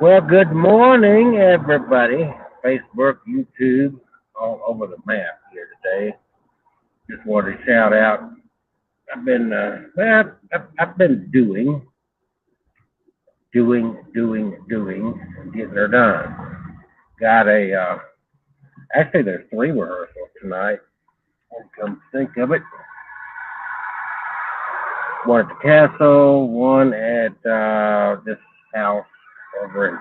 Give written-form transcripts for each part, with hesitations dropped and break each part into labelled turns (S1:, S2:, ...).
S1: Well, good morning, everybody. Facebook, YouTube, all over the map here today. Just wanted to shout out. I've been doing, getting her done. Got actually, there's three rehearsals tonight. And come to think of it, one at the castle, one at this house over in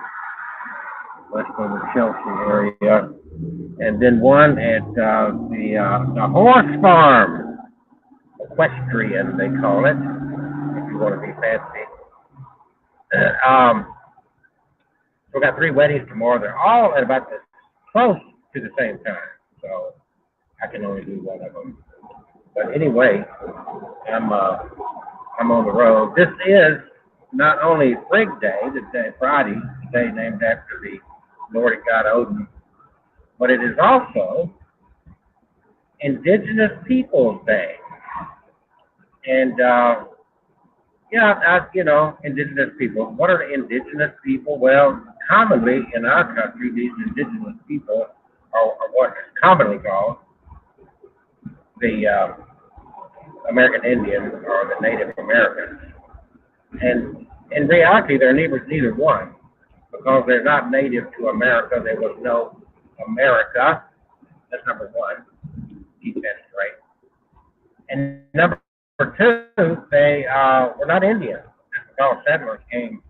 S1: west over Chelsea area, and then one at the horse farm, equestrian they call it, if you want to be fancy. So we got three weddings tomorrow. They're all at about close to the same time, so I can only do one of them. But anyway, I'm uh, I'm on the road. This is not only Feigg Day, the day Friday, the day named after the Nordic god Odin, but it is also Indigenous Peoples Day. And indigenous people. What are the indigenous people? Well, commonly in our country, these indigenous people are what is commonly called the American Indians or the Native Americans. And in reality, they're neither one because they're not native to America. There was no America. That's number one. Keep that straight. And number two, they were not Indians. Just because settlers came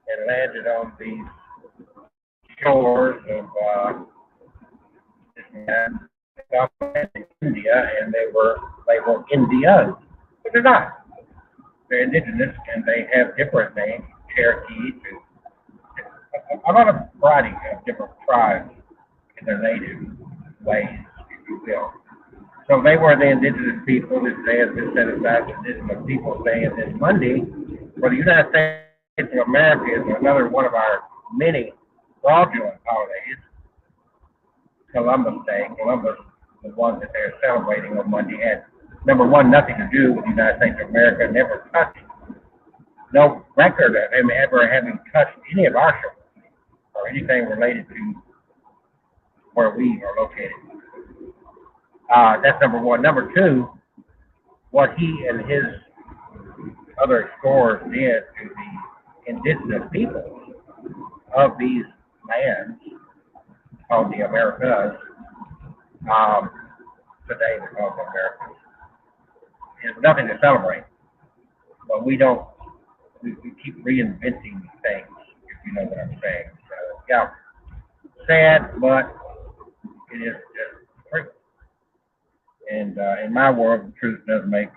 S1: and landed on these shores of India, and they were Indians, but they're not. They're indigenous, and they have different names, Cherokee, a lot of variety of different tribes in their native ways, if you will. So they were the indigenous people. This day has been set aside for Indigenous Peoples Day, and this Monday for the United States of America is another one of our many fraudulent holidays. Columbus Day. Columbus, the one that they're celebrating on Monday, had number one nothing to do with the United States of America. Never touched. No record of him ever having touched any of our shores or anything related to where we are located. That's number one. Number two, what he and his other explorers did to the indigenous peoples of these lands called the Americas, today they're called the Americas, is nothing to celebrate. But we don't, we keep reinventing things, if you know what I'm saying. So, yeah, sad, but it is just true. And in my world, the truth does make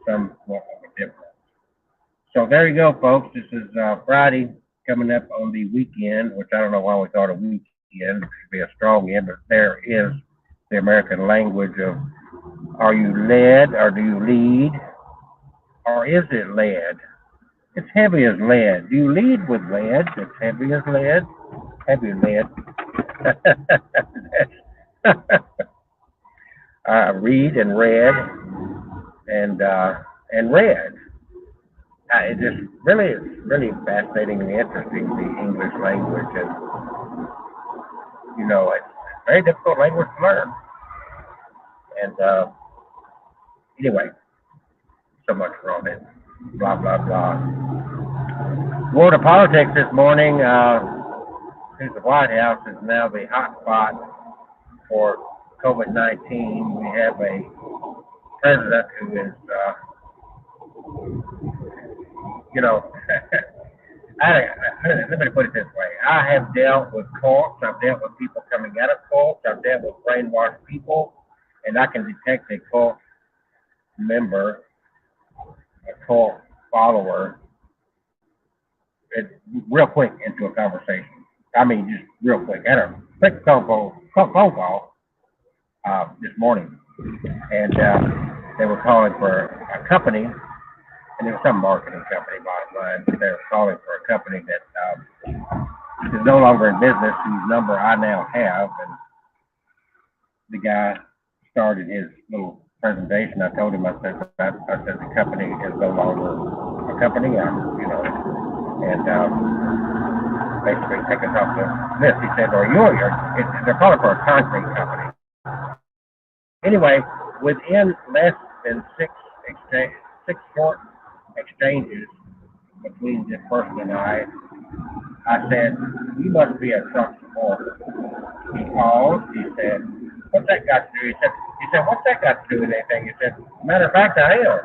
S1: somewhat of a difference. So there you go, folks. This is Friday coming up on the weekend, which I don't know why we call it a weekend. It should be a strong end, but there is the American language of are you led or do you lead? Or is it lead? It's heavy as lead. Do you lead with lead? It's heavy as lead. Heavy as lead. Read and read and read. It just really is really fascinating and interesting, the English language, and it's a very difficult language to learn. And anyway, so much from it. Blah blah blah. World of politics this morning. Since the White House is now the hot spot for COVID-19, we have a president who is, let me put it this way. I have dealt with cults. I've dealt with people coming out of cults. I've dealt with brainwashed people, and I can detect a cult member, a cult follower, real quick into a conversation. I mean, just real quick. I had a quick phone call this morning, and they were calling for a company, and it was some marketing company, bottom line. They were calling for a company that is no longer in business, whose number I now have. And the guy started his little presentation. I told him, I said the company is no longer a company, and basically take us off the list. He said, or they're calling for a concrete company. Anyway, within less than six short exchanges between this person and I said, you must be a Trump supporter. He called, he said, what's that got to do? He said, what's that got to do with anything? He said, matter of fact, I am.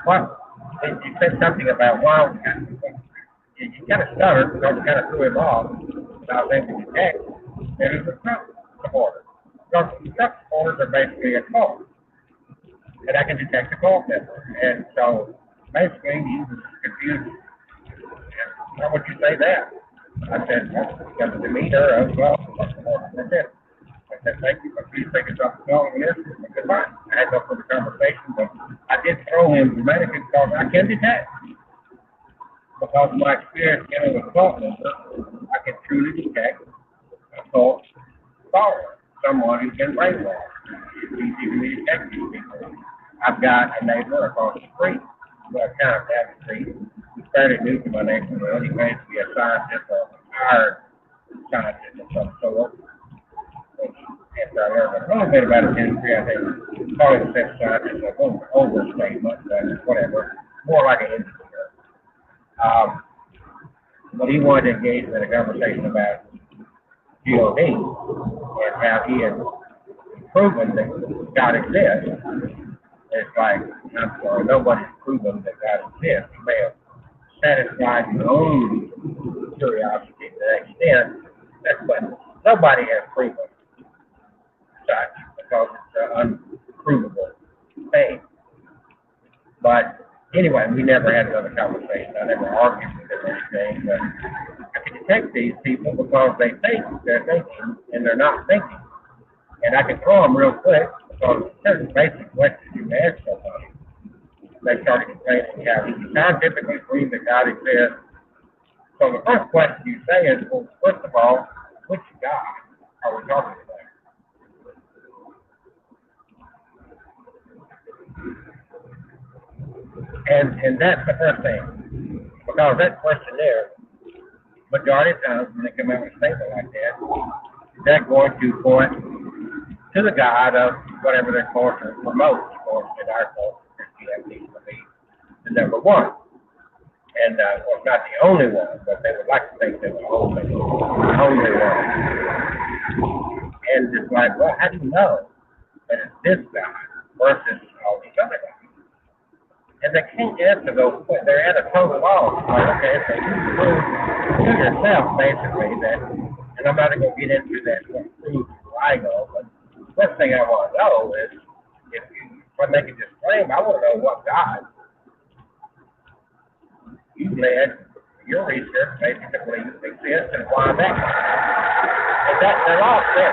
S1: Well, he said something about, well, he kind of stuttered because it kind of threw him off. And I was able to detect that he was a Trump supporter. Because Trump supporters are basically a cult. And I can detect a cult member. And so basically he was confused. How would you say that? I said, well, because of the demeanor of, well, that's it. I said, thank you, but please take us off the calling list. Goodbye. I had no further conversation, but I did throw him dramatically because I can detect. Because of my experience dealing with cult members, I can truly detect a cult follower, someone who's been brainwashed. It's easy for me to detect these people. I've got a neighbor across the street, well, kind of down the street, who's fairly new to my neighborhood. He claims to be a scientist or a retired scientist of some sort. After I learned a little bit about his history, I think calling himself scientist is a little overstatement, but whatever. More like an engineer. But he wanted to engage in a conversation about GOD and how he had proven that God exists. It's like, I'm sorry, nobody's proven that God exists. You may have satisfied your own curiosity to that extent, but nobody has proven such because it's an unprovable thing. But anyway, we never had another conversation. I never argued with them or anything, but I can detect these people because they think they're thinking and they're not thinking. And I can throw them real quick because certain basic questions you can ask somebody. They started complaining how he scientifically proves that God exists. So the first question you say is, well, first of all, which God are we talking about? And that's the first thing. Because that question there, majority of times when they come out with a statement like that, they're going to point to the God of whatever their culture promotes. Of course, in our culture, Christianity would be the number one. And, well, not the only one, but they would like to think they're the only one. And it's like, well, how do you know that it's this God versus all these other gods? And they can't answer those questions. They're at a total loss. Like, okay, so you prove to yourself, basically, that, and I'm not going to get into that, what proves I know, but the first thing I want to know is, if I make a disclaimer, I want to know what God you led your research basically believes exists and why that. And that they're all set.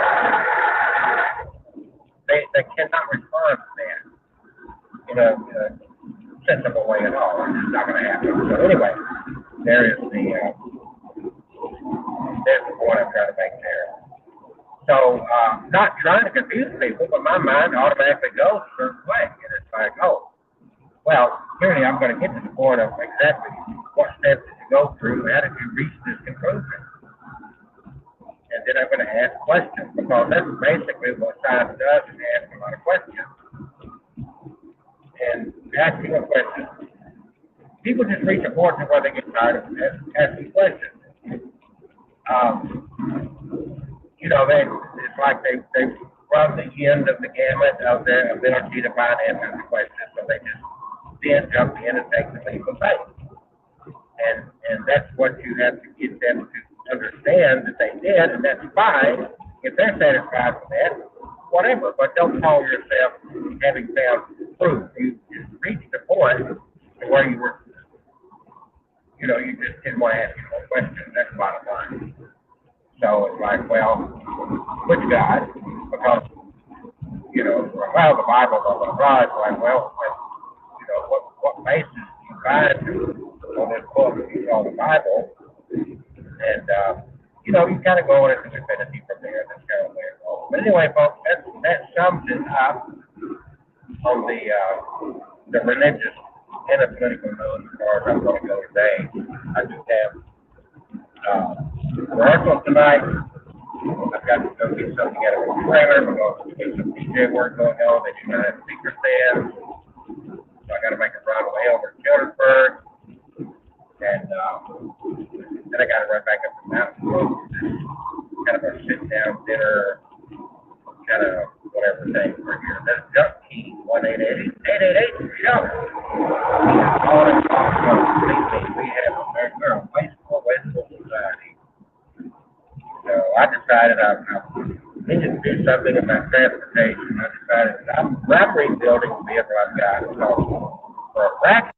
S1: They cannot respond to that in a sensible way at all. It's not going to happen. So anyway, there's the point I'm trying to make there. So not trying to confuse people, but my mind automatically goes a certain way, and it's like, oh, well, clearly I'm going to get to the point of exactly what steps did you go through, how did you reach this conclusion? And then I'm going to ask questions, because that's basically what science does, is ask a lot of questions. And asking a question, people just reach a point where they get tired of asking questions. You know, it's like they run the end of the gamut of their ability to find answers to questions, so they just then jump in and take the leap of faith. And that's what you have to get them to understand that they did, and that's fine. If they're satisfied with that, whatever. But don't call yourself having found proof. You just reached the point where you were, you know, you just didn't want to ask any more questions. That's the bottom line. So it's like, well, which God? Because, you know, well, the Bible, blah, blah, blah. It's like, well, you know, what basis do you find on this book you call the Bible? And, you know, you kind of go into infinity from there. That's kind of where it goes. But anyway, folks, that sums it up on the religious and the political note as far as I'm going to go today. I do have rehearsal tonight. I've got to go get something out of a trailer. We're going to get some DJ work going on. They do not have speakers there. So I got to make a run away over to Childersburg. And then I got to run back up to Mountain Grove. Kind of a sit-down dinner, kind of whatever thing for here. That's Duck Key, 1-888-888-SHOW. All in all, we have a wasteful society. So I decided I needed to do something about transportation. I decided that I'm rebuilding the vehicle I've got. So for a fraction,